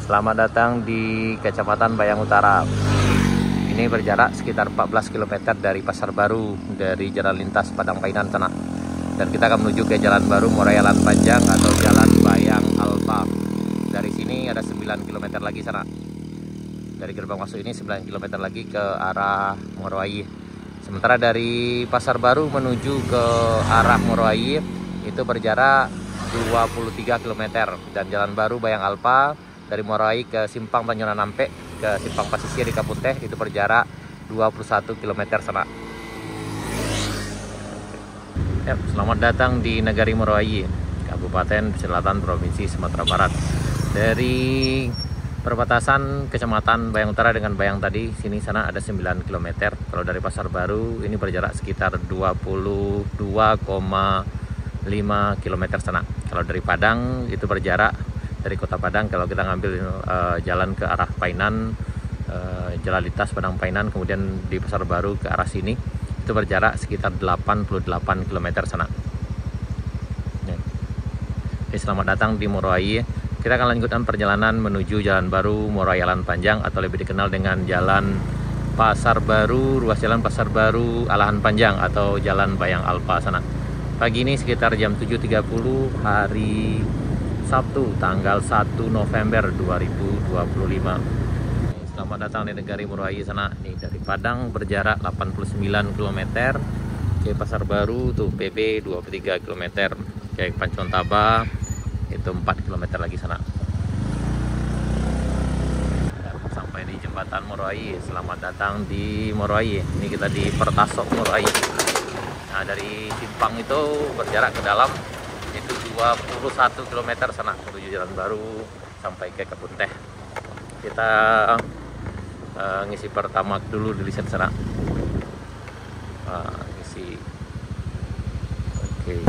Selamat datang di Kecamatan Bayang Utara. Ini berjarak sekitar 14 km dari Pasar Baru, dari jalan lintas Padang Painan sana. Dan kita akan menuju ke Jalan Baru Muaro Aie Panjang atau Jalan Bayang Alpa. Dari sini ada 9 km lagi sana. Dari gerbang masuk ini 9 km lagi ke arah Muaro Aie. Sementara dari Pasar Baru menuju ke arah Muaro Aie itu berjarak 23 km. Dan Jalan Baru Bayang Alpa dari Muaro Aie ke simpang Tanjungan Nampe ke simpang Pasisir di Kapun Teh itu berjarak 21 km sana. Ya, selamat datang di Negari Muaro Aie, Kabupaten Selatan Provinsi Sumatera Barat. Dari perbatasan Kecamatan Bayang Utara dengan Bayang tadi, sini sana ada 9 km. Kalau dari Pasar Baru ini berjarak sekitar 22,5 km sana. Kalau dari Padang itu berjarak dari Kota Padang, kalau kita ngambil jalan ke arah Painan, jalan lintas Padang Painan, kemudian di Pasar Baru ke arah sini itu berjarak sekitar 88 km sana. Oke, selamat datang di Muaro Aie. Kita akan lanjutkan perjalanan menuju Jalan Baru Muaro Aie Panjang atau lebih dikenal dengan Jalan Pasar Baru, ruas jalan Pasar Baru Alahan Panjang atau Jalan Bayang Alpa sana. Pagi ini sekitar jam 7.30 hari Sabtu tanggal 1 November 2025. Selamat datang di Negari Muaro Aie sana. Nih, dari Padang berjarak 89 km ke Pasar Baru tuh PP 23 km, ke Pancontaba itu 4 km lagi sana. Dan sampai di Jembatan Muaro Aie. Selamat datang di Muaro Aie. Ini kita di Pertasok Muaro Aie. Nah, dari simpang itu berjarak ke dalam itu 21 km sana menuju Jalan Baru sampai ke Kapun Teh. Kita ngisi pertamax dulu di liset sana. Ngisi. Oke.